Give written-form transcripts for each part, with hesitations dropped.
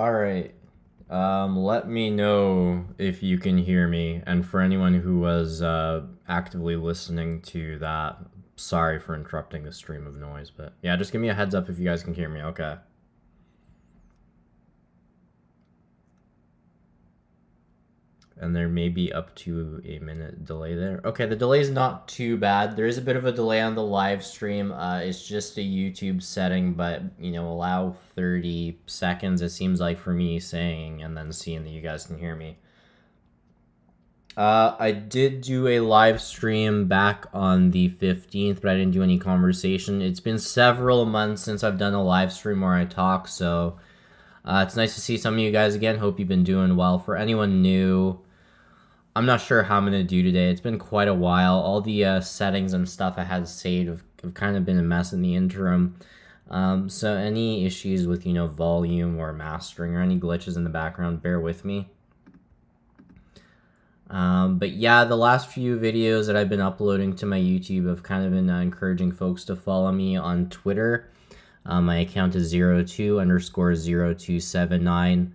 All right. Let me know if you can hear me. And for anyone who was actively listening to that, sorry for interrupting the stream of noise. But yeah, just give me a heads up if you guys can hear me. Okay. And there may be up to a minute delay there. Okay, the delay is not too bad. There is a bit of a delay on the live stream. It's just a YouTube setting, but allow 30 seconds. It seems like for me saying and then seeing that you guys can hear me. I did do a live stream back on the 15th, but I didn't do any conversation. It's been several months since I've done a live stream where I talk, so it's nice to see some of you guys again. Hope you've been doing well. For anyone new, I'm not sure how I'm going to do today. It's been quite a while. All the settings and stuff I had saved have kind of been a mess in the interim. So any issues with, volume or mastering or any glitches in the background, bear with me. But yeah, the last few videos that I've been uploading to my YouTube have kind of been encouraging folks to follow me on Twitter. My account is 02_0279.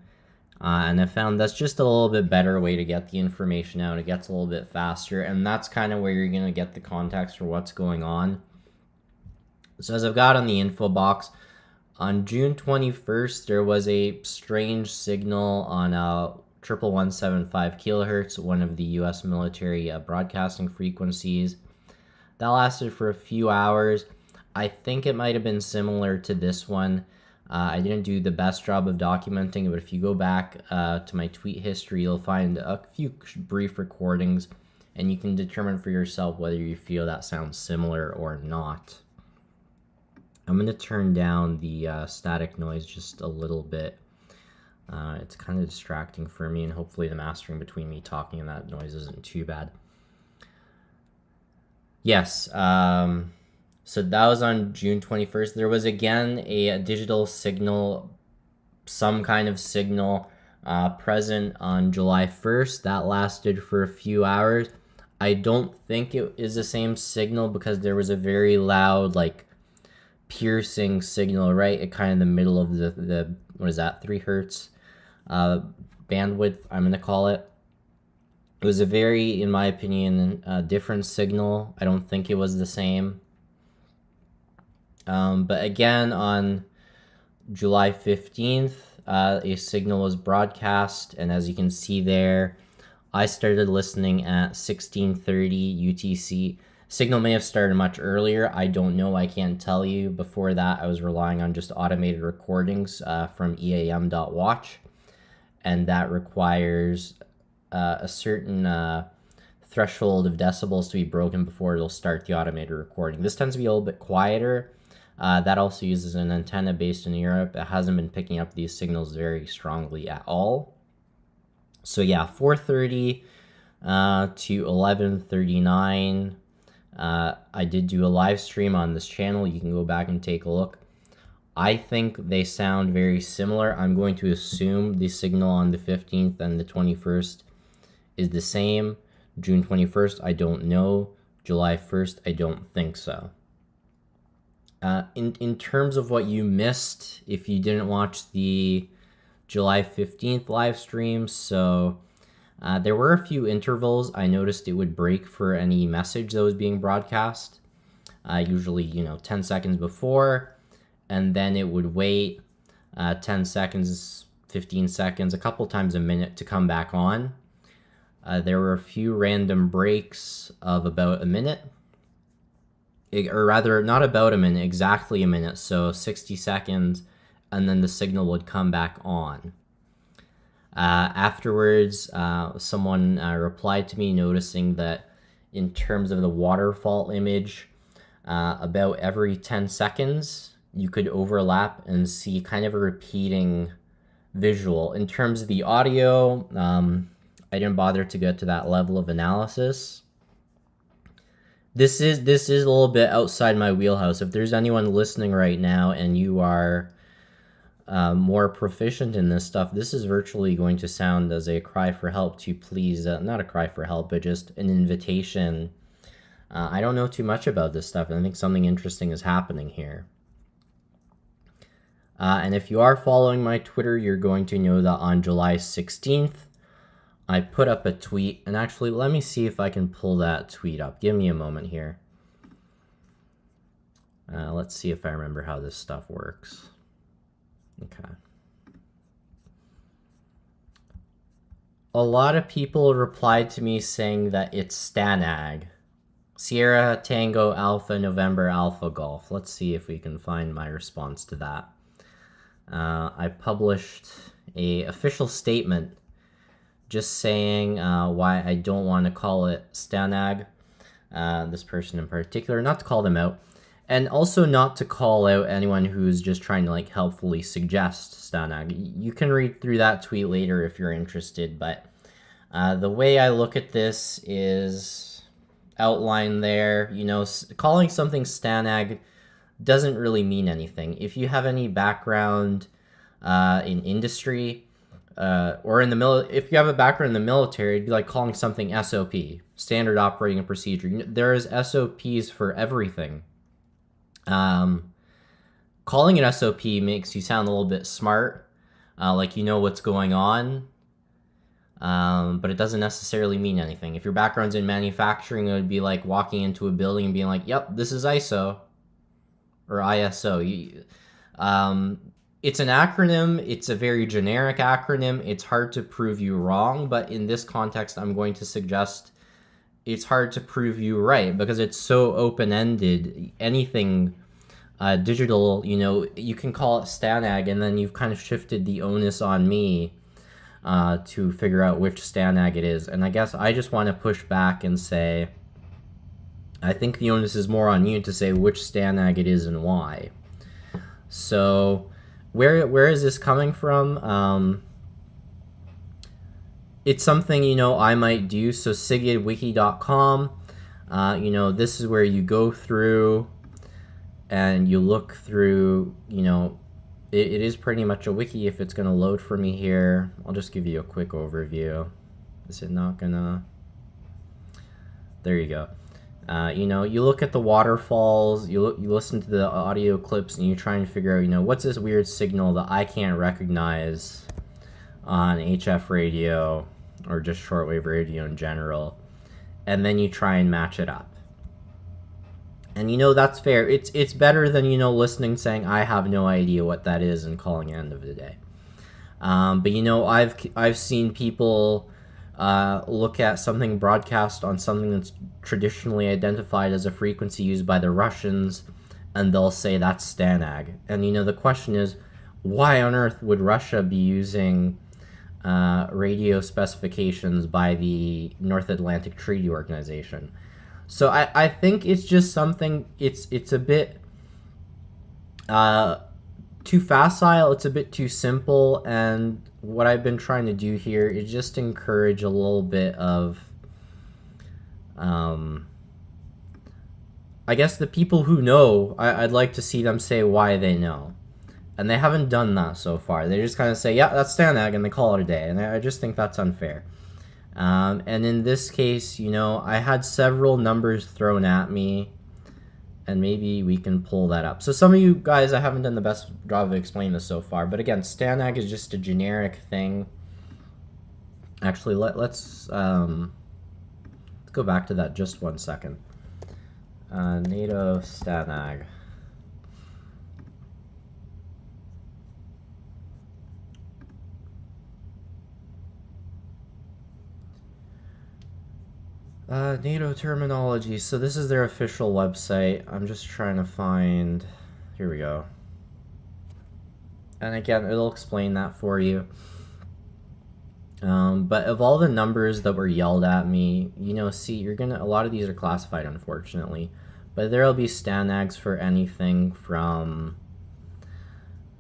And I found that's just a little bit better way to get the information out. It gets a little bit faster, and that's kind of where you're going to get the context for what's going on. So as I've got on the info box, on June 21st, there was a strange signal on 11175 kilohertz, one of the U.S. military broadcasting frequencies. That lasted for a few hours. I think it might have been similar to this one. I didn't do the best job of documenting it, but if you go back to my tweet history, you'll find a few brief recordings, and you can determine for yourself whether you feel that sounds similar or not. I'm going to turn down the static noise just a little bit. It's kind of distracting for me, and hopefully the mastering between me talking and that noise isn't too bad. Yes, so that was on June 21st. There was again a digital signal, some kind of signal present on July 1st. That lasted for a few hours. I don't think it is the same signal because there was a very loud, piercing signal right at kind of the middle of the what is that, 3 hertz bandwidth, I'm going to call it. It was a very, in my opinion, different signal. I don't think it was the same. But again, on July 15th, a signal was broadcast, and as you can see there, I started listening at 16:30 UTC. Signal may have started much earlier. I don't know. I can't tell you. Before that, I was relying on just automated recordings from eam.watch, and that requires a certain threshold of decibels to be broken before it'll start the automated recording. This tends to be a little bit quieter. That also uses an antenna based in Europe. It hasn't been picking up these signals very strongly at all. So yeah, 4:30 to 11:39. I did do a live stream on this channel. You can go back and take a look. I think they sound very similar. I'm going to assume the signal on the 15th and the 21st is the same. June 21st, I don't know. July 1st, I don't think so. In terms of what you missed, if you didn't watch the July 15th live stream, so there were a few intervals. I noticed it would break for any message that was being broadcast, usually 10 seconds before, and then it would wait 10 seconds, 15 seconds, a couple times a minute to come back on. There were a few random breaks of about a minute. Or rather, not about a minute, exactly a minute, so 60 seconds, and then the signal would come back on. Afterwards, someone replied to me noticing that in terms of the waterfall image, about every 10 seconds, you could overlap and see kind of a repeating visual. In terms of the audio, I didn't bother to get to that level of analysis. This is a little bit outside my wheelhouse. If there's anyone listening right now and you are more proficient in this stuff, this is virtually going to sound as a cry for help to please, not a cry for help, but just an invitation. I don't know too much about this stuff, and I think something interesting is happening here. And if you are following my Twitter, you're going to know that on July 16th, I put up a tweet. And actually, let me see if I can pull that tweet up. Give me a moment here. Let's see if I remember how this stuff works. Okay. A lot of people replied to me saying that it's Stanag. Sierra Tango Alpha November Alpha Golf. Let's see if we can find my response to that. I published a official statement just saying why I don't want to call it Stanag, this person in particular, not to call them out, and also not to call out anyone who's just trying to like helpfully suggest Stanag. You can read through that tweet later if you're interested, but the way I look at this is outlined there. You know, calling something Stanag doesn't really mean anything. If you have any background in industry or in the if you have a background in the military, it'd be like calling something SOP, standard operating procedure. There is SOPs for everything. Calling it SOP makes you sound a little bit smart, like you know what's going on, but it doesn't necessarily mean anything. If your background's in manufacturing, it would be like walking into a building and being like, yep, this is ISO or ISO. It's an acronym. It's a very generic acronym. It's hard to prove you wrong, but in this context, I'm going to suggest it's hard to prove you right because it's so open-ended. Anything digital, you know, you can call it Stanag, and then you've kind of shifted the onus on me to figure out which Stanag it is. And I guess I just want to push back and say, I think the onus is more on you to say which Stanag it is and why. So where is this coming from? It's something, you know, I might do. So sigidwiki.com, you know, this is where you go through and you look through, you know, it is pretty much a wiki. If it's going to load for me here, I'll just give you a quick overview. Is it not gonna? There you go. You know, you look at the waterfalls, you listen to the audio clips, and you try and figure out, you know, what's this weird signal that I can't recognize on HF radio or just shortwave radio in general, and then you try and match it up. And you know, that's fair. It's better than, you know, listening saying I have no idea what that is and calling it end of the day. But you know, I've seen people look at something broadcast on something that's traditionally identified as a frequency used by the Russians, and they'll say that's Stanag. And you know, the question is, why on earth would Russia be using radio specifications by the North Atlantic Treaty Organization? So I think it's just something, it's a bit too facile, it's a bit too simple, and what I've been trying to do here is just encourage a little bit of, I guess the people who know, I'd like to see them say why they know. And they haven't done that so far. They just kind of say, yeah, that's Stanag, and they call it a day. And I just think that's unfair. And in this case, you know, I had several numbers thrown at me, and maybe we can pull that up. So some of you guys, I haven't done the best job of explaining this so far, but again, Stanag is just a generic thing. Actually, let's go back to that just 1 second. NATO Stanag. NATO terminology. So this is their official website. I'm just trying to find, here we go. And again, it'll explain that for you. But of all the numbers that were yelled at me, you know, see, a lot of these are classified, unfortunately. But there'll be Stanags for anything from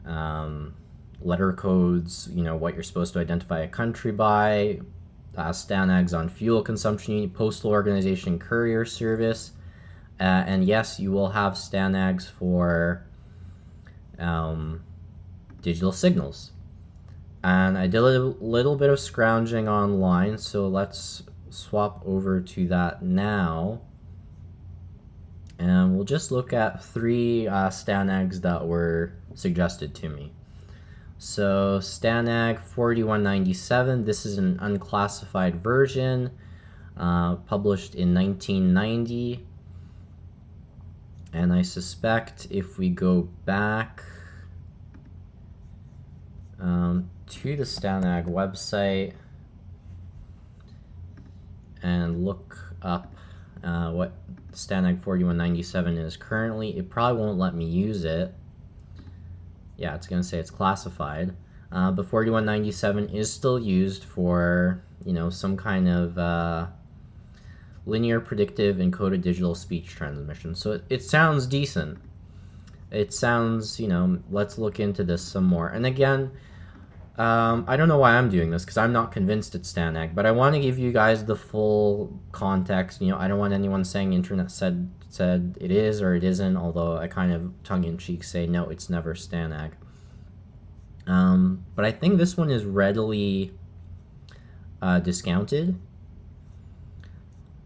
letter codes, you know, what you're supposed to identify a country by, Stanags on fuel consumption, postal organization, courier service, and yes, you will have Stanags for digital signals. And I did a little bit of scrounging online, so let's swap over to that now. And we'll just look at 3 STANAGs that were suggested to me. So STANAG 4197, this is an unclassified version, published in 1990. And I suspect if we go back to the STANAG website and look up what STANAG 4197 is currently, it probably won't let me use it. Yeah, it's going to say it's classified. But 4197 is still used for, some kind of linear predictive encoded digital speech transmission. So it sounds decent. It sounds, let's look into this some more. And again, I don't know why I'm doing this, because I'm not convinced it's STANAG, but I want to give you guys the full context. I don't want anyone saying internet said it is or it isn't, although I kind of tongue-in-cheek say no, it's never STANAG. But I think this one is readily discounted,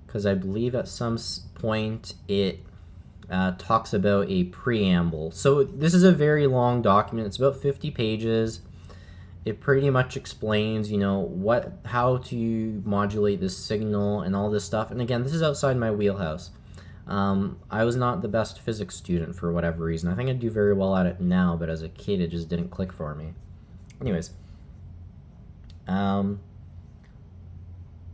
because I believe at some point it talks about a preamble. So this is a very long document. It's about 50 pages. It pretty much explains, how to modulate this signal and all this stuff. And again, this is outside my wheelhouse. I was not the best physics student for whatever reason. I think I do very well at it now, but as a kid, it just didn't click for me. Anyways,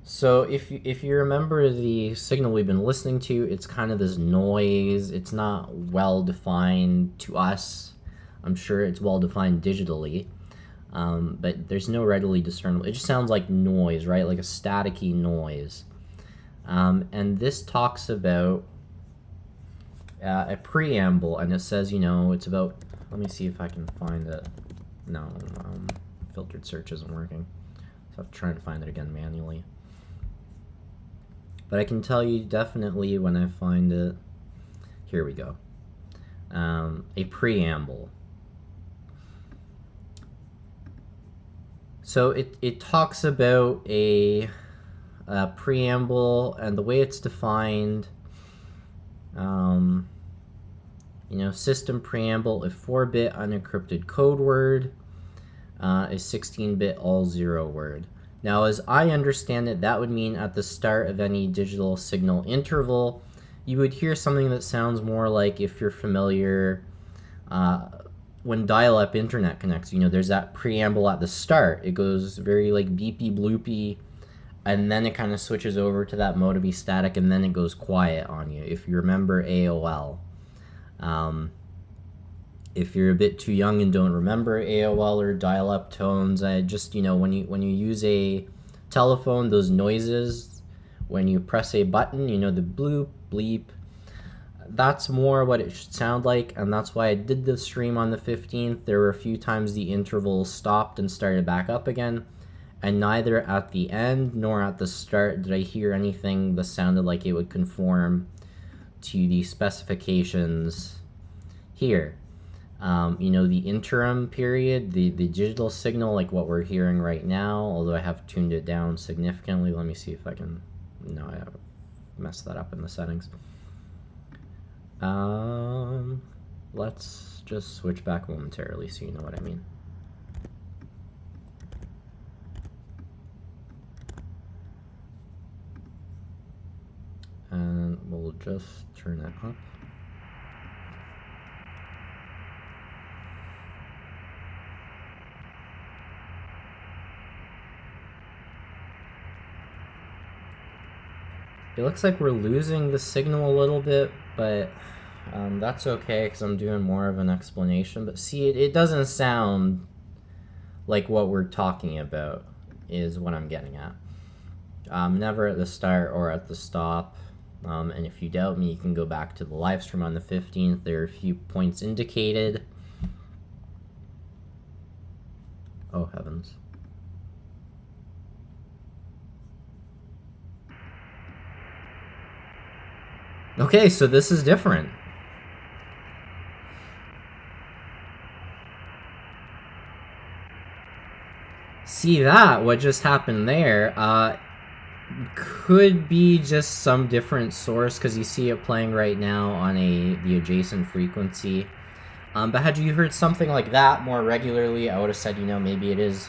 so if you remember the signal we've been listening to, it's kind of this noise. It's not well defined to us. I'm sure it's well defined digitally. But there's no readily discernible. It just sounds like noise, right? Like a staticky noise. And this talks about a preamble, and it says, it's about, let me see if I can find it. No, filtered search isn't working. So I have to try and find it again manually. But I can tell you definitely when I find it. Here we go. A preamble. So it talks about a preamble, and the way it's defined, system preamble, a 4-bit unencrypted code word, a 16-bit all-zero word. Now, as I understand it, that would mean at the start of any digital signal interval, you would hear something that sounds more like, if you're familiar, when dial-up internet connects, there's that preamble at the start. It goes very like beepy bloopy, and then it kind of switches over to that mode to be static, and then it goes quiet on you, if you remember AOL. If you're a bit too young and don't remember AOL or dial-up tones, when you use a telephone, those noises, when you press a button, the bloop, bleep, that's more what it should sound like, and that's why I did the stream on the 15th. There were a few times the interval stopped and started back up again, and neither at the end nor at the start did I hear anything that sounded like it would conform to the specifications here. The interim period, the digital signal, like what we're hearing right now, although I have tuned it down significantly. Let me see if I can, no, I have messed that up in the settings. Let's just switch back momentarily so you know what I mean. And we'll just turn that up. It looks like we're losing the signal a little bit, but that's okay because I'm doing more of an explanation. But see, it doesn't sound like what we're talking about is what I'm getting at. Never at the start or at the stop. And if you doubt me, you can go back to the live stream on the 15th. There are a few points indicated. Oh, heavens. Okay, so this is different. See that? What just happened there? Could be just some different source because you see it playing right now on the adjacent frequency. But had you heard something like that more regularly, I would have said, maybe it is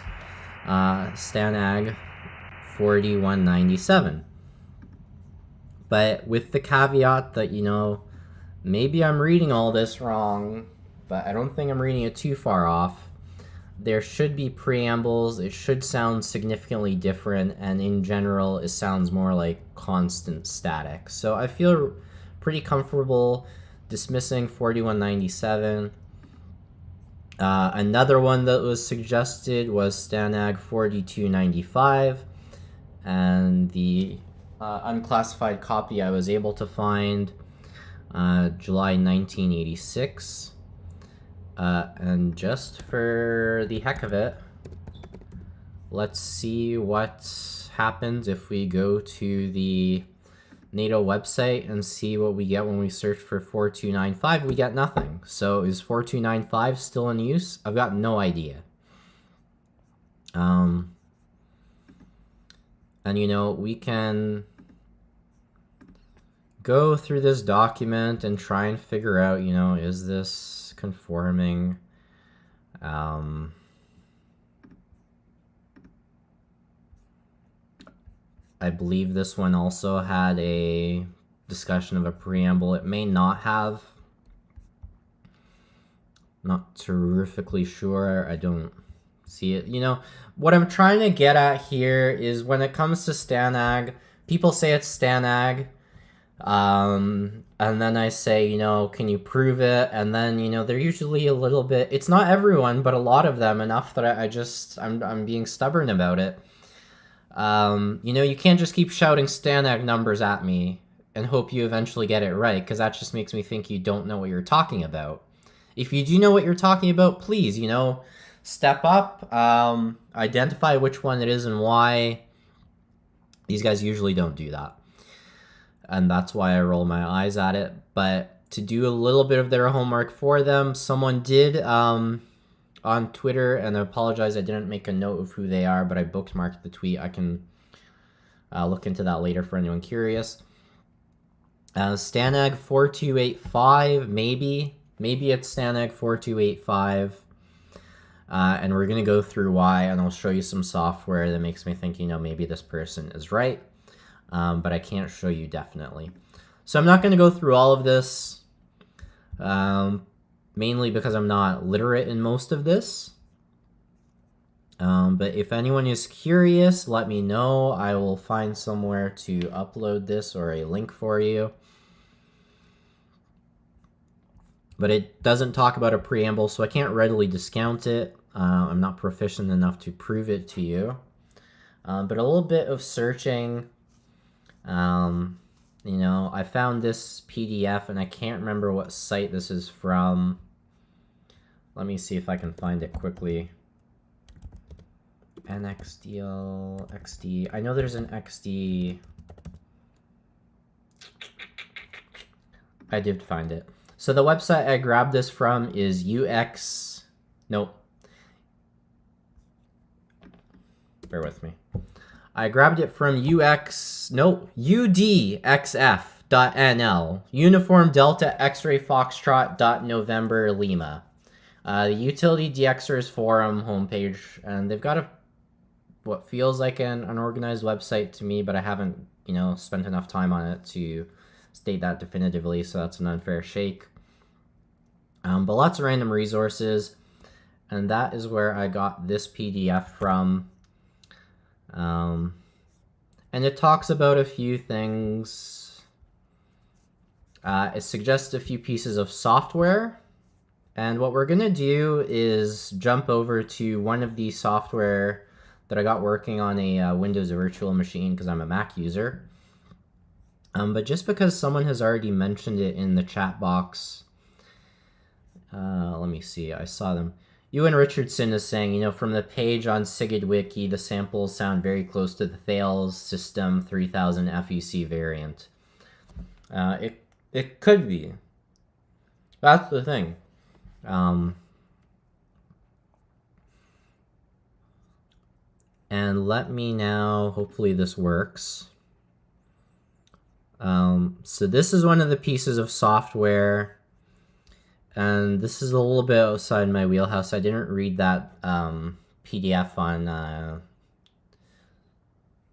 Stanag 4197. But with the caveat that, maybe I'm reading all this wrong, but I don't think I'm reading it too far off. There should be preambles. It should sound significantly different, and in general, it sounds more like constant static. So I feel pretty comfortable dismissing 4197. Another one that was suggested was Stanag 4295, and the unclassified copy I was able to find, July 1986. And just for the heck of it, let's see what happens if we go to the NATO website and see what we get when we search for 4295. We get nothing. So is 4295 still in use? I've got no idea. And we can go through this document and try and figure out, is this conforming? I believe this one also had a discussion of a preamble. It may not have. Not terrifically sure. I don't see it. What I'm trying to get at here is when it comes to Stanag, people say it's Stanag. And then I say, can you prove it? And then, they're usually a little bit, it's not everyone, but a lot of them, enough that I'm being stubborn about it. You can't just keep shouting Stanag numbers at me and hope you eventually get it right, because that just makes me think you don't know what you're talking about. If you do know what you're talking about, please, step up, identify which one it is and why. These guys usually don't do that. And that's why I roll my eyes at it. But to do a little bit of their homework for them, someone did on Twitter, and I apologize, I didn't make a note of who they are, but I bookmarked the tweet. I can look into that later for anyone curious. Stanag 4285, maybe it's Stanag 4285. And we're going to go through why, and I'll show you some software that makes me think, maybe this person is right. But I can't show you definitely. So I'm not going to go through all of this, mainly because I'm not literate in most of this. But if anyone is curious, let me know. I will find somewhere to upload this or a link for you. But it doesn't talk about a preamble, so I can't readily discount it. I'm not proficient enough to prove it to you. But a little bit of searching, I found this PDF, and I can't remember what site this is from. Let me see if I can find it quickly. NXDL, XD. I know there's an XD. I did find it. So the website I grabbed this from is bear with me. I grabbed it from UDXF.NL, Uniform Delta X-Ray Foxtrot.November Lima. The Utility DXers Forum homepage, and they've got what feels like an unorganized website to me, but I haven't, spent enough time on it to state that definitively, so that's an unfair shake. But lots of random resources, and that is where I got this PDF from. And it talks about a few things. It suggests a few pieces of software, and what we're gonna do is jump over to one of the software that I got working on a Windows virtual machine because I'm a Mac user. But just because someone has already mentioned it in the chat box, let me see, I saw them. Ewan Richardson is saying, from the page on SIGID the samples sound very close to the Thales System 3000 FEC variant. It could be. That's the thing. And let me now, hopefully this works. So this is one of the pieces of software, and this is a little bit outside my wheelhouse. I didn't read that PDF on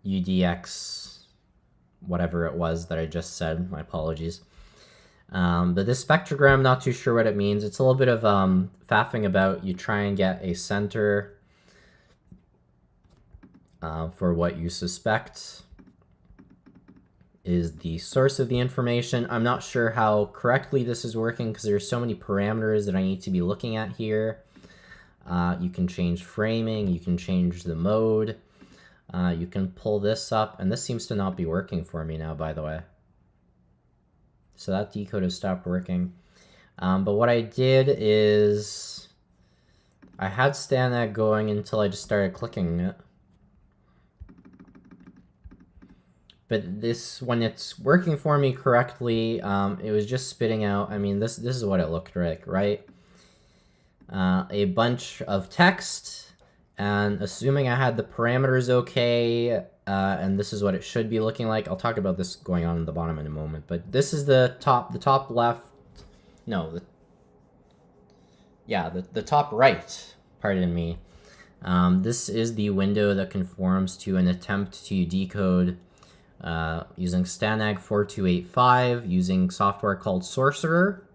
UDX, whatever it was that I just said. My apologies. But this spectrogram, not too sure what it means. It's a little bit of faffing about. You try and get a center for what you suspect is the source of the information. I'm not sure how correctly this is working because there's so many parameters that I need to be looking at here. You can change framing, you can change the mode, you can pull this up, and this seems to not be working for me now, by the way. So that decode has stopped working. But what I did is I had StanAg going until I just started clicking it. But this, when it's working for me correctly, it was just spitting out, I mean, this is what it looked like, right? A bunch of text, and assuming I had the parameters okay, and this is what it should be looking like. I'll talk about this going on in the bottom in a moment, but this is the top left, no, the top right, pardon me. This is the window that conforms to an attempt to decode using StanAg 4285, using software called Sorcerer.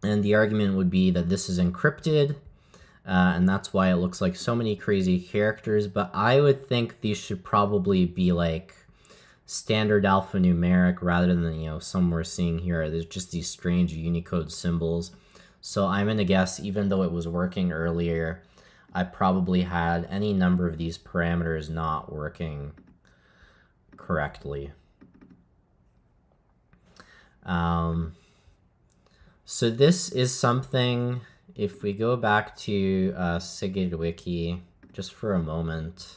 And the argument would be that this is encrypted, and that's why it looks like so many crazy characters, but I would think these should probably be like standard alphanumeric rather than, you know, some we're seeing here. There's just these strange Unicode symbols. So I'm gonna guess, even though it was working earlier, I probably had any number of these parameters not working correctly. So this is something, if we go back to Hfgcs Wiki just for a moment,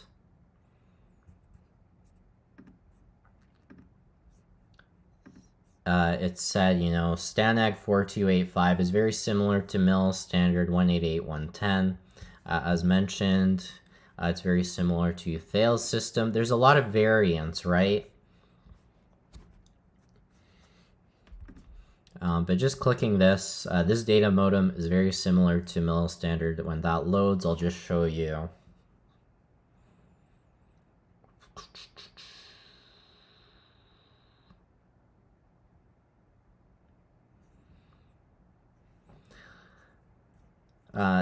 it said, you know, StanAg 4285 is very similar to MIL standard 188.110. As mentioned, it's very similar to Thales system. There's a lot of variants, right? But just clicking this, this data modem is very similar to MIL standard. When that loads, I'll just show you.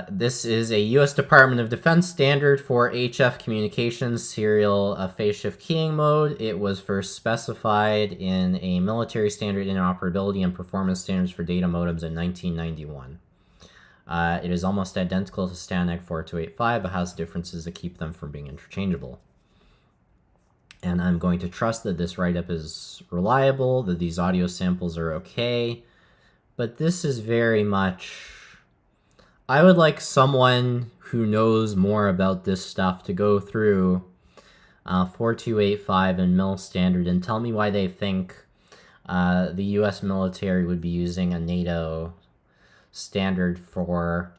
This is a U.S. Department of Defense standard for HF communications serial phase shift keying mode. It was first specified in a military standard interoperability and performance standards for data modems in 1991. It is almost identical to StanAg 4285, but has differences that keep them from being interchangeable. And I'm going to trust that this write-up is reliable, that these audio samples are okay, but this is very much... I would like someone who knows more about this stuff to go through 4285 and MIL standard and tell me why they think the US military would be using a NATO standard for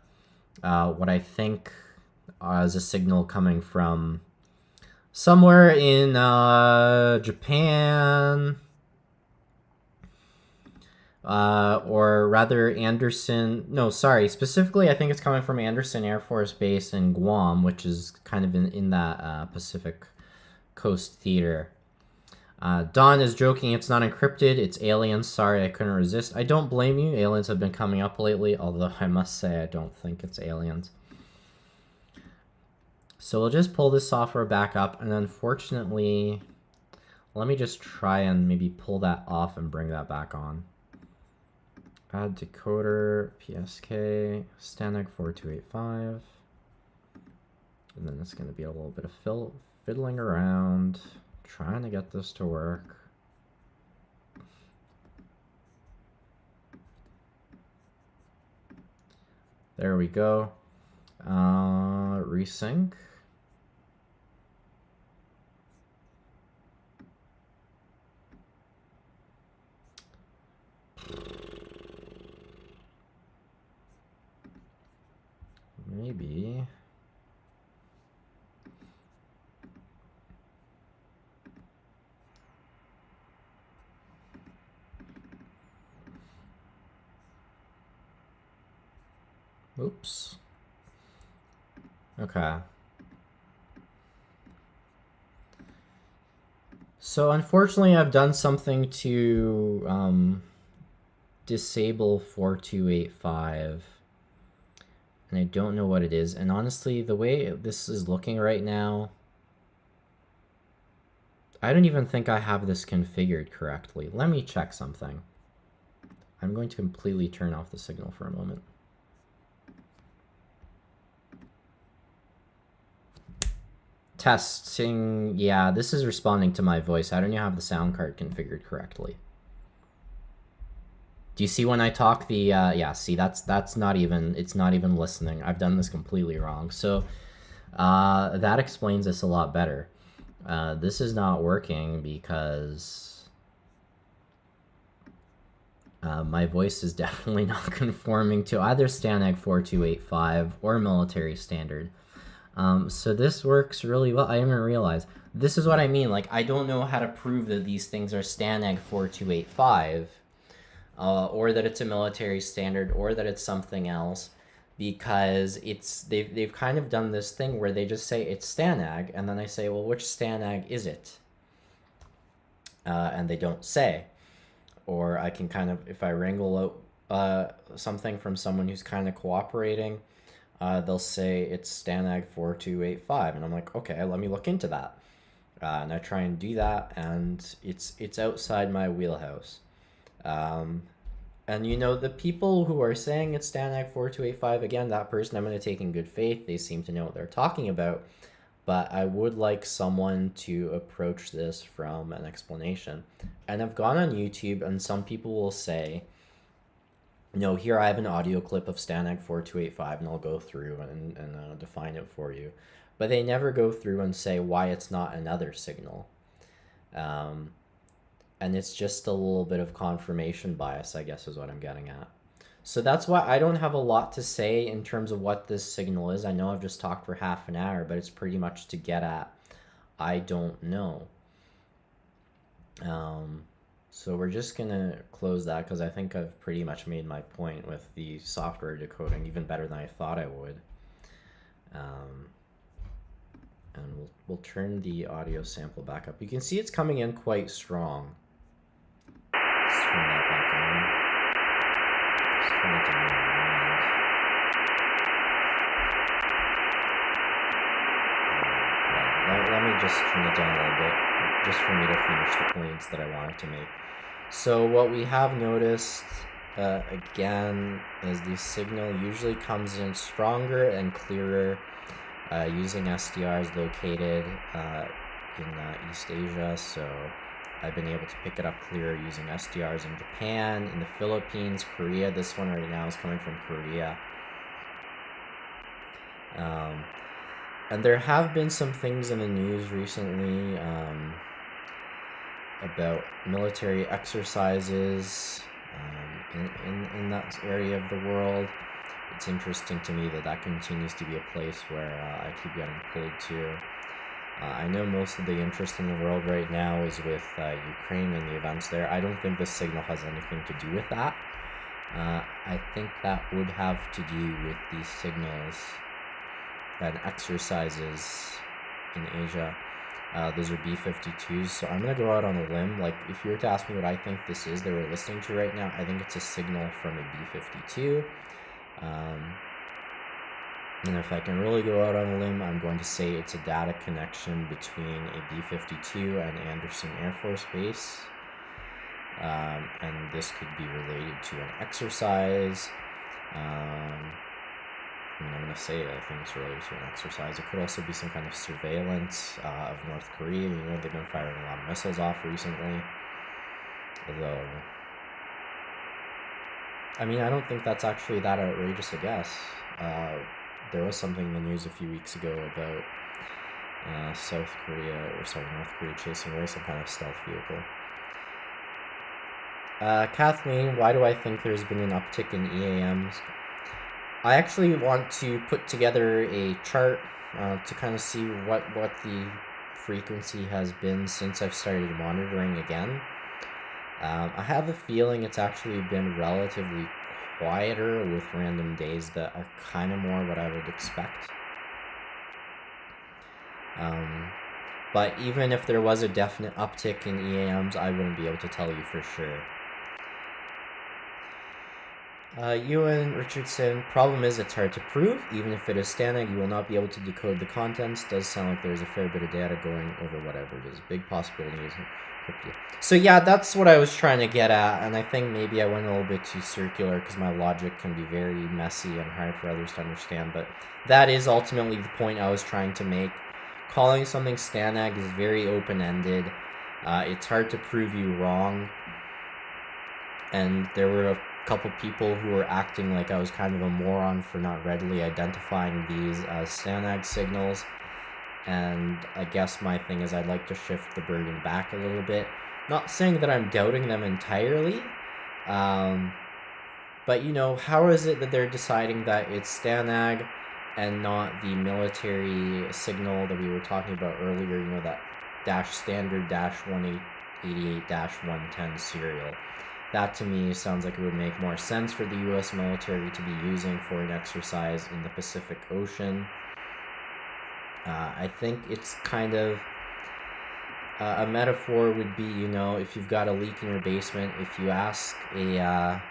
what I think is a signal coming from somewhere in Japan, or rather Anderson, no, sorry, specifically I think it's coming from Anderson Air Force Base in Guam, which is kind of in that Pacific Coast theater. Don is joking, it's not encrypted, it's aliens, sorry, I couldn't resist. I don't blame you, aliens have been coming up lately, although I must say I don't think it's aliens. So we'll just pull this software back up, and unfortunately, let me just try and maybe pull that off and bring that back on. Add decoder, PSK, StanAg 4285. And then it's going to be a little bit of fiddling around, trying to get this to work. There we go. Resync. Maybe. Oops. Okay. So unfortunately, I've done something to disable 4285, and I don't know what it is. And honestly, the way this is looking right now, I don't even think I have this configured correctly. Let me check something. I'm going to completely turn off the signal for a moment. Testing, yeah, this is responding to my voice. I don't have the sound card configured correctly. Do you see when I talk the, yeah, see, that's not even, it's not even listening. I've done this completely wrong. So that explains this a lot better. This is not working because my voice is definitely not conforming to either STANAG 4285 or military standard. So this works really well. I didn't even realize. This is what I mean. Like, I don't know how to prove that these things are STANAG 4285, or that it's a military standard, or that it's something else, because they've kind of done this thing where they just say it's STANAG, and then I say, well, which STANAG is it? And they don't say. Or I can kind of, if I wrangle out something from someone who's kind of cooperating, they'll say it's STANAG 4285, and I'm like, okay, let me look into that. And I try and do that, and it's outside my wheelhouse. And you know, the people who are saying it's STANAG 4285, again, that person I'm going to take in good faith. They seem to know what they're talking about. But I would like someone to approach this from an explanation. And I've gone on YouTube, and some people will say, no, here I have an audio clip of STANAG 4285, and I'll go through and define it for you. But they never go through and say why it's not another signal. And it's just a little bit of confirmation bias, I guess, is what I'm getting at. So that's why I don't have a lot to say in terms of what this signal is. I know I've just talked for half an hour, but it's pretty much to get at, I don't know. So we're just going to close that because I think I've pretty much made my point with the software decoding even better than I thought I would. And we'll turn the audio sample back up. You can see it's coming in quite strong. Let's turn that back on. Just turn it down on the end. Let me just turn it down a little bit, just for me to finish the points that I wanted to make. So what we have noticed, again, is the signal usually comes in stronger and clearer using SDRs located in East Asia. So I've been able to pick it up clearer using SDRs in Japan, in the Philippines, Korea. This one right now is coming from Korea. And there have been some things in the news recently about military exercises in that area of the world. It's interesting to me that that continues to be a place where I keep getting pulled to. I know most of the interest in the world right now is with Ukraine and the events there. I don't think this signal has anything to do with that. I think that would have to do with these signals and exercises in Asia. Those are B-52s, so I'm going to go out on a limb. Like, if you were to ask me what I think this is that we're listening to right now, I think it's a signal from a B-52. And if I can really go out on a limb, I'm going to say it's a data connection between a B-52 and Anderson Air Force Base. And this could be related to an exercise. I'm going to say I think it's related to an exercise. It could also be some kind of surveillance of North Korea. You know, they've been firing a lot of missiles off recently. Although, I mean, I don't think that's actually that outrageous a guess. There was something in the news a few weeks ago about North Korea chasing away some kind of stealth vehicle. Kathleen, why do I think there's been an uptick in EAMs? I actually want to put together a chart to kind of see what the frequency has been since I've started monitoring again. I have a feeling it's actually been relatively quieter with random days that are kind of more what I would expect. But even if there was a definite uptick in EAMs, I wouldn't be able to tell you for sure. Ewan Richardson, problem is it's hard to prove. Even if it is standard, you will not be able to decode the contents. Does sound like there's a fair bit of data going over whatever it is. Big possibility is crypto. So yeah, that's what I was trying to get at, and I think maybe I went a little bit too circular because my logic can be very messy and hard for others to understand, but that is ultimately the point I was trying to make. Calling something Stanag is very open-ended. It's hard to prove you wrong, and there were a couple people who were acting like I was kind of a moron for not readily identifying these as Stanag signals. And I guess my thing is I'd like to shift the burden back a little bit. Not saying that I'm doubting them entirely, but you know, how is it that they're deciding that it's Stanag and not the military signal that we were talking about earlier, you know, that standard 188-110 serial? That to me sounds like it would make more sense for the US military to be using for an exercise in the Pacific Ocean. I think it's kind of a metaphor would be, you know, if you've got a leak in your basement, if you ask a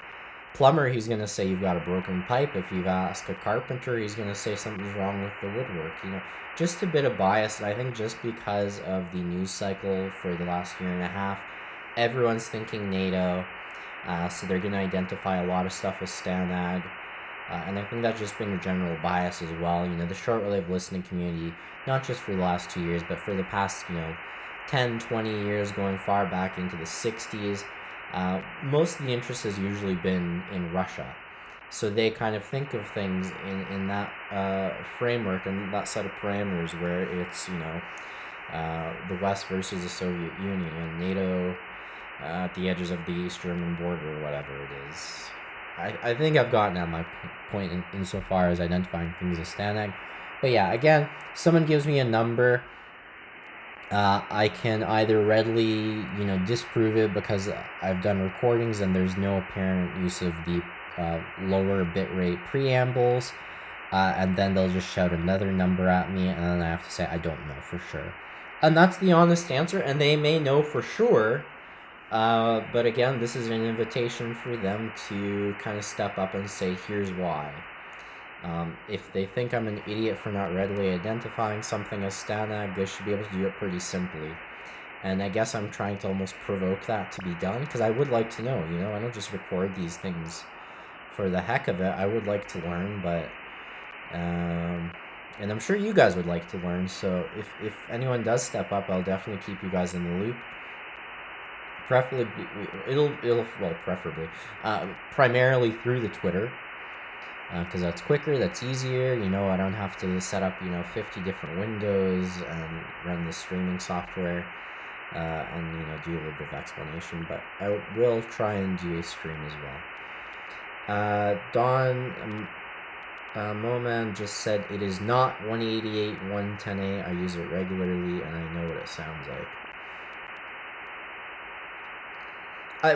plumber, he's going to say you've got a broken pipe. If you ask a carpenter, he's going to say something's wrong with the woodwork. You know, just a bit of bias. And I think just because of the news cycle for the last year and a half, everyone's thinking NATO. So they're going to identify a lot of stuff as Stanag. And I think that's just been a general bias as well. You know, the short-wave listening community, not just for the last 2 years, but for the past, you know, 10, 20 years, going far back into the 60s, most of the interest has usually been in Russia. So they kind of think of things in that framework and that set of parameters where it's, you know, the West versus the Soviet Union and NATO at the edges of the East German border or whatever it is. I think I've gotten at my point insofar as identifying things as Stanag. But yeah, again, someone gives me a number, I can either readily, you know, disprove it because I've done recordings and there's no apparent use of the lower bitrate preambles, and then they'll just shout another number at me, and then I have to say I don't know for sure. And that's the honest answer, and they may know for sure. But again, this is an invitation for them to kind of step up and say, here's why. If they think I'm an idiot for not readily identifying something as Stanag, they should be able to do it pretty simply. And I guess I'm trying to almost provoke that to be done, because I would like to know, you know, I don't just record these things for the heck of it. I would like to learn, but, and I'm sure you guys would like to learn, so if anyone does step up, I'll definitely keep you guys in the loop. Preferably, primarily through the Twitter, because that's quicker, that's easier. You know, I don't have to set up, you know, 50 different windows and run the streaming software, and, you know, do a little bit of explanation. But I will try and do a stream as well. Don Moman just said it is not 188.110a. I use it regularly, and I know what it sounds like.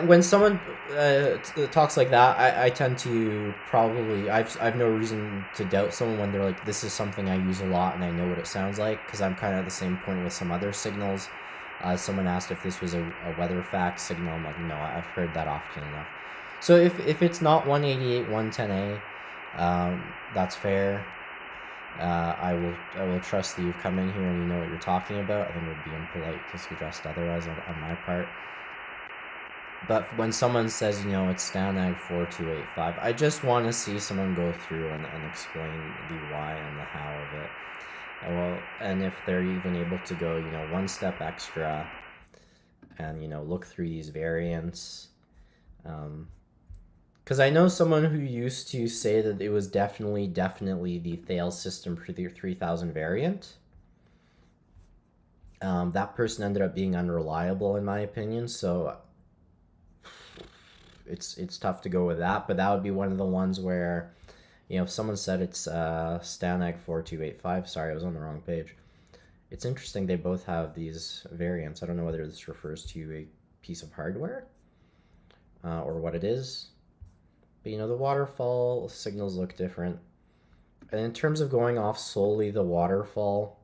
When someone talks like that, I tend to probably, I've no reason to doubt someone when they're like, this is something I use a lot and I know what it sounds like, because I'm kind of at the same point with some other signals. Someone asked if this was a weather fax signal. I'm like, no, I've heard that often enough. So if it's not 188.110a, that's fair. I will trust that you've come in here and you know what you're talking about. I think it would be impolite to suggest otherwise on my part. But when someone says, you know, it's Stanag 4285, I just want to see someone go through and explain the why and the how of it. And if they're even able to go, you know, one step extra and, you know, look through these variants. Because I know someone who used to say that it was definitely the Thales system 3000 variant. That person ended up being unreliable in my opinion, so it's tough to go with that, but that would be one of the ones where, you know, if someone said it's Stanag 4285, sorry, I was on the wrong page. It's interesting they both have these variants. I don't know whether this refers to a piece of hardware or what it is. But the waterfall signals look different. And in terms of going off solely the waterfall,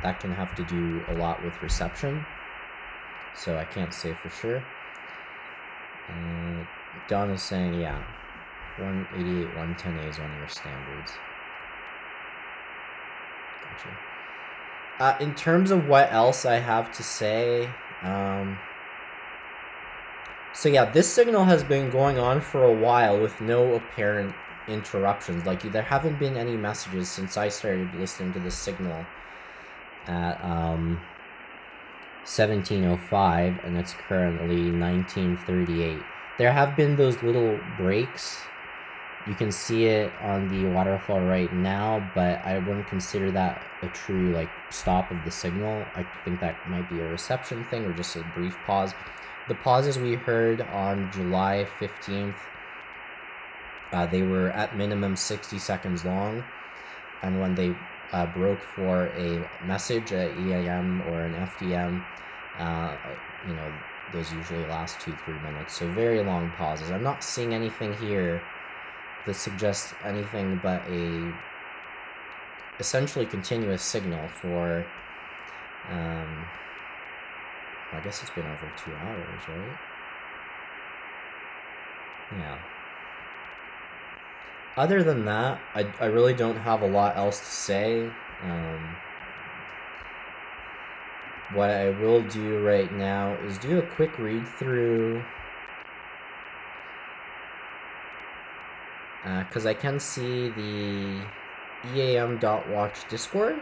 that can have to do a lot with reception. So I can't say for sure. Don is saying, yeah, 188, 110A is one of your standards. Gotcha. In terms of what else I have to say, so yeah, this signal has been going on for a while with no apparent interruptions. Like, there haven't been any messages since I started listening to this signal at 1705, and it's currently 1938. There have been those little breaks. You can see it on the waterfall right now, but I wouldn't consider that a true like stop of the signal. I think that might be a reception thing or just a brief pause. The pauses we heard on July 15th, they were at minimum 60 seconds long, and when they broke for a message, a EAM or an FDM, those usually last 2-3 minutes. So very long pauses. I'm not seeing anything here that suggests anything but a essentially continuous signal for I guess it's been over 2 hours, right? Yeah. Other than that, I really don't have a lot else to say. What I will do right now is do a quick read through, because I can see the EAM.watch Discord.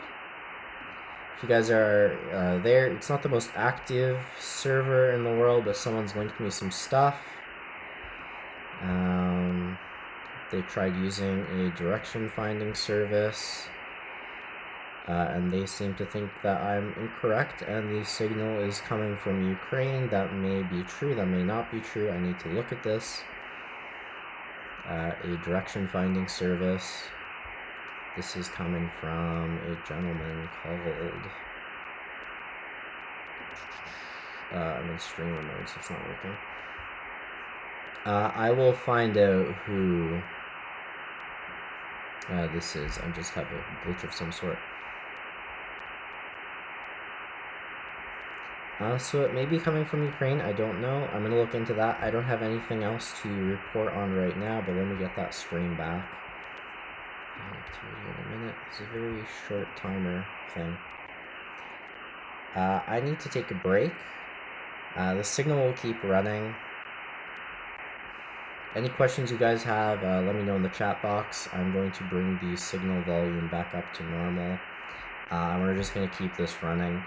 If you guys are there, it's not the most active server in the world, but someone's linked me some stuff. They tried using a direction finding service, and they seem to think that I'm incorrect, and the signal is coming from Ukraine. That may be true, that may not be true. I need to look at this. A direction finding service. This is coming from a gentleman called... I'm in streamer mode, so it's not working. I will find out who this is. I just have a glitch of some sort. So it may be coming from Ukraine. I don't know. I'm going to look into that. I don't have anything else to report on right now, but let me get that stream back. Activity in a minute. It's a very short timer thing. I need to take a break. The signal will keep running. Any questions you guys have, let me know in the chat box. I'm going to bring the signal volume back up to normal. We're just going to keep this running.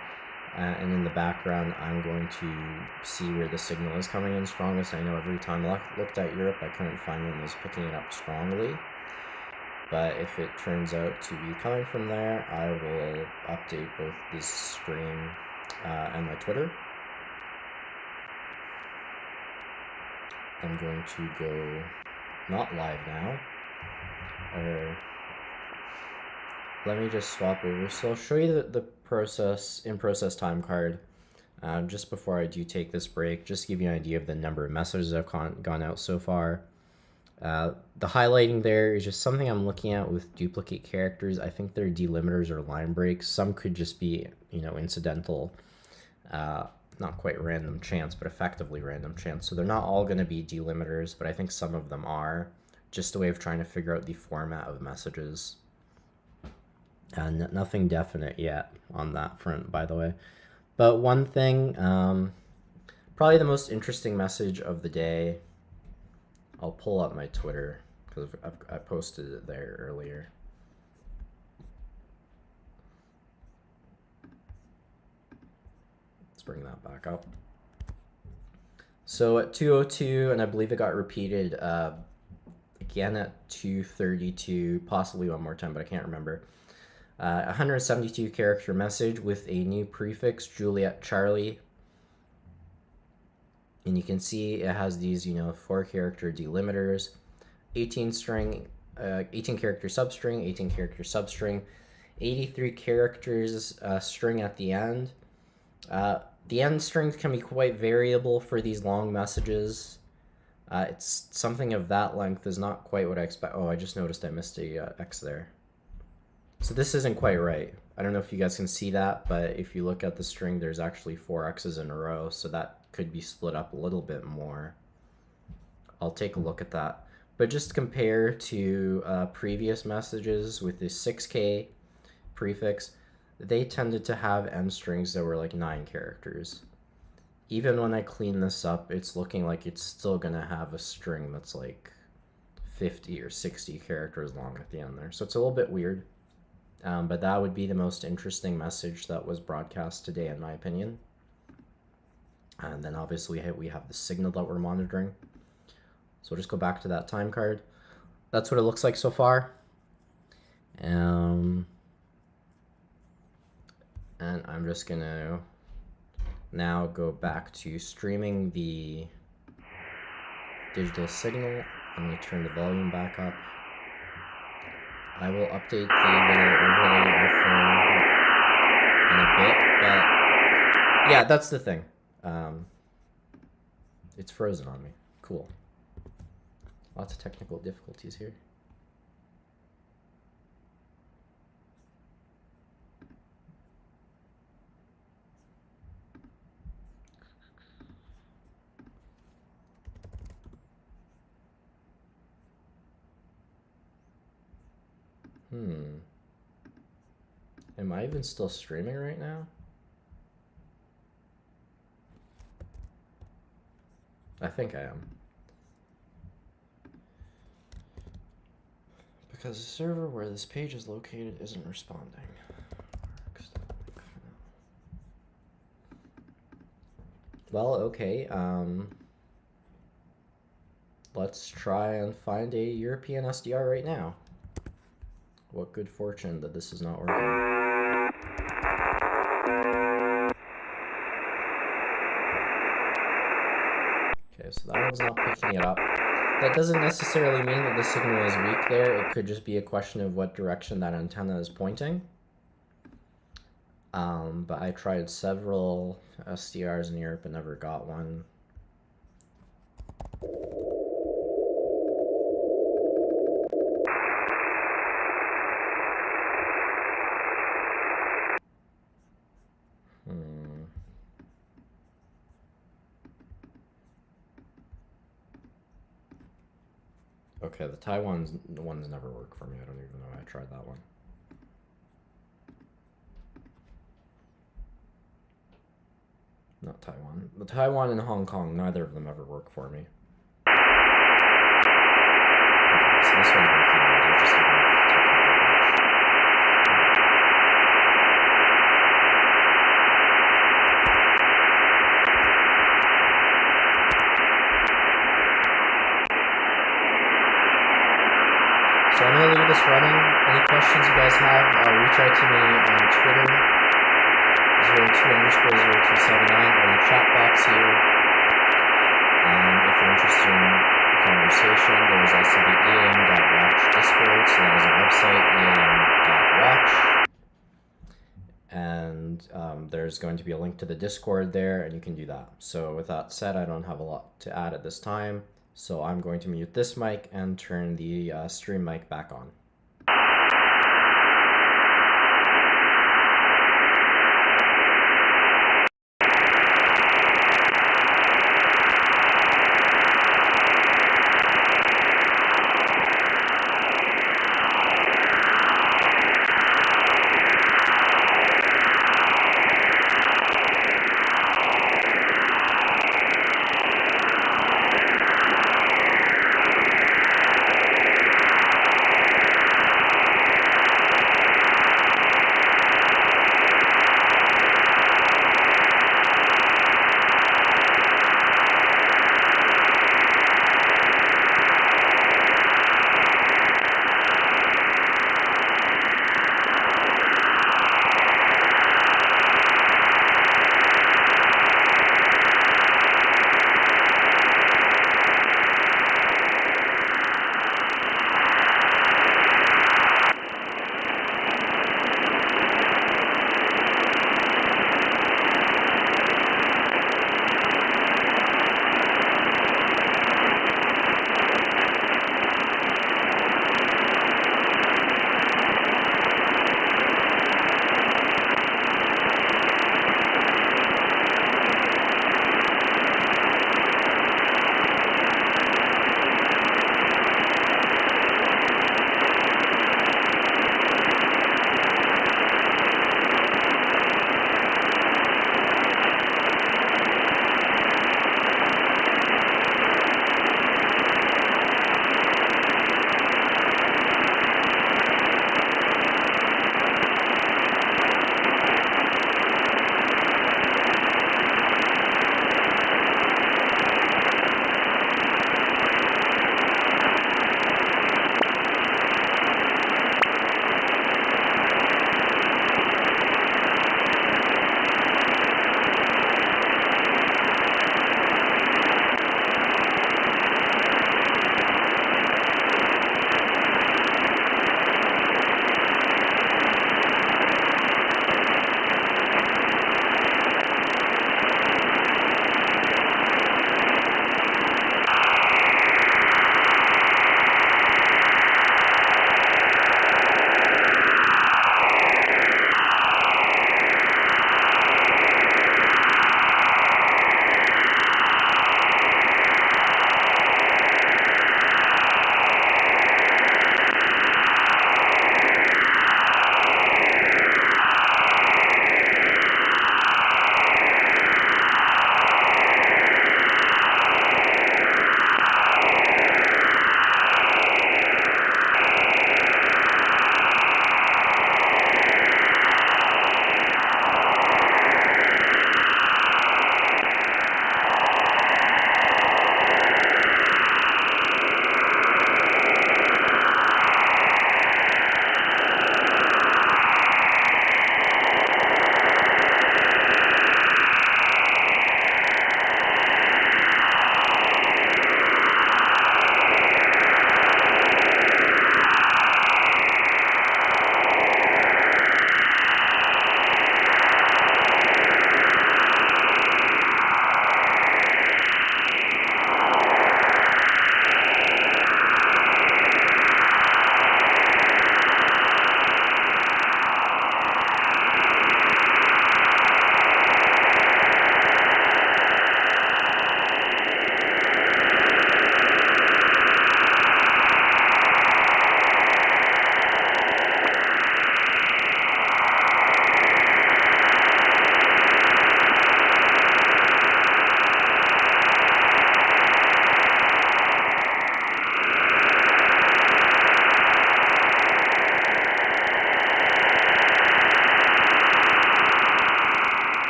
And in the background, I'm going to see where the signal is coming in strongest. I know every time I looked at Europe, I couldn't find one that was picking it up strongly. But if it turns out to be coming from there, I will update both this stream and my Twitter. I'm going to go not live now, or let me just swap over. So I'll show you the in-process time card just before I do take this break, just to give you an idea of the number of messages I've gone out so far. The highlighting there is just something I'm looking at with duplicate characters. I think they're delimiters or line breaks. Some could just be, incidental, not quite random chance, but effectively random chance. So they're not all going to be delimiters, but I think some of them are. Just a way of trying to figure out the format of messages. And nothing definite yet on that front, by the way. But one thing, probably the most interesting message of the day, I'll pull up my Twitter because I posted it there earlier. Let's bring that back up. So at 2:02, and I believe it got repeated again at 2:32, possibly one more time, but I can't remember. 172 character message with a new prefix, Juliet Charlie. And you can see it has these, 4 character delimiters, 18 character substring, 18 character substring, 83 characters string at the end. The end strings can be quite variable for these long messages. It's something of that length is not quite what I expect. Oh, I just noticed I missed a X there. So this isn't quite right. I don't know if you guys can see that, but if you look at the string, there's actually 4 X's in a row, so that could be split up a little bit more. I'll take a look at that. But just compare to previous messages with the 6K prefix, they tended to have end strings that were like 9 characters. Even when I clean this up, it's looking like it's still gonna have a string that's like 50 or 60 characters long at the end there. So it's a little bit weird. But that would be the most interesting message that was broadcast today, in my opinion. And then obviously we have the signal that we're monitoring. So we'll just go back to that time card. That's what it looks like so far. And I'm just gonna now go back to streaming the digital signal. I'm gonna turn the volume back up. I will update the little overlay info in a bit, but yeah, that's the thing. It's frozen on me. Cool. Lots of technical difficulties here. Am I even still streaming right now? I think I am. Because the server where this page is located isn't responding. Well, okay. Let's try and find a European SDR right now. What good fortune that this is not working. Okay, so that one's not picking it up. That doesn't necessarily mean that the signal is weak there. It could just be a question of what direction that antenna is pointing. But I tried several SDRs in Europe and never got one. Okay, the Taiwan ones never work for me. I don't even know. I tried that one. Not Taiwan. The Taiwan and Hong Kong, neither of them ever work for me. Okay, so this one's working. They're just a bit of technical glitch. So I'm going to leave this running. Any questions you guys have, reach out to me on Twitter, 02_0279, or the chat box here. If you're interested in the conversation, there's also the eam.watch Discord, so that is a website, eam.watch. And there's going to be a link to the Discord there, and you can do that. So with that said, I don't have a lot to add at this time. So I'm going to mute this mic and turn the stream mic back on.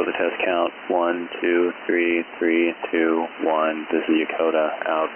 with a test count. 1, 2, 3, 3, 2, 1. This is Yokota, out.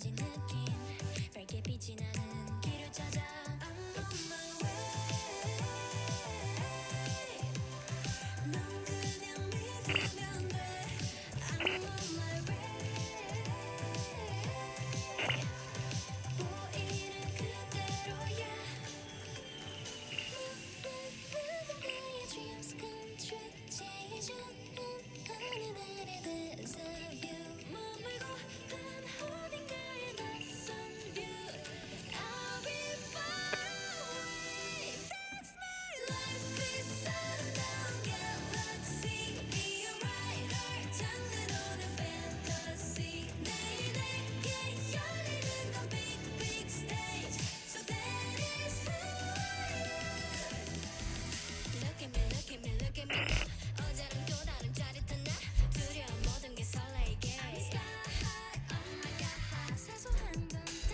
가진 느낌 밝게 빛이 나는 길을 찾아 I'm on my way 넌 그냥 믿으면 돼 I'm on my way 보이는 그대로야 누군가의 dreams come true 제일 좋은 어느 날의 there's a view 머물고 한 어딘가의 낯선 view I'll be far away That's my life is around galaxy Be a writer 장르로는 fantasy 내일 내게 열리는 건 big big stage So that is who I am Look at me, look at me, look at me now 어제랑 또 다른 짜릿한 나 두려운 모든 게 설레게 I'm sky high, oh my god 사소한 건 다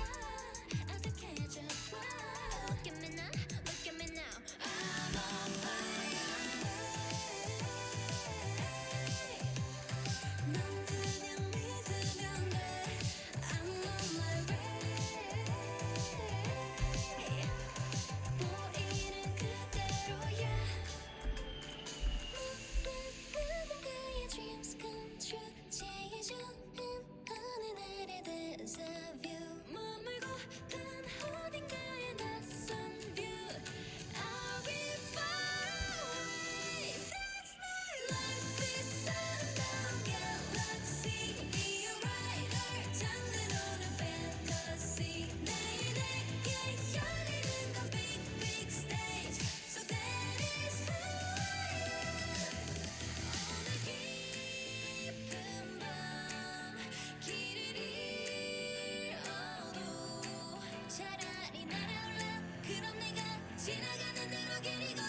아득해져 Look at me now, look at me now I'm on fire 넌 그냥 믿으면 돼 I'm on my way 보이는 그대로야 누군가의 dreams come true 제일 좋은 어느 날의 there's a view 머물고 한 어딘가의 낯선 view I'll be far away That's my life is around galaxy Be a writer 장르로는 fantasy 내일 내게 열리는 건 big big stage So that is who I am 오늘 깊은 밤 길을 잃어도 차라리 날아올라 그럼 내가 지나가는 대로 길이 걸어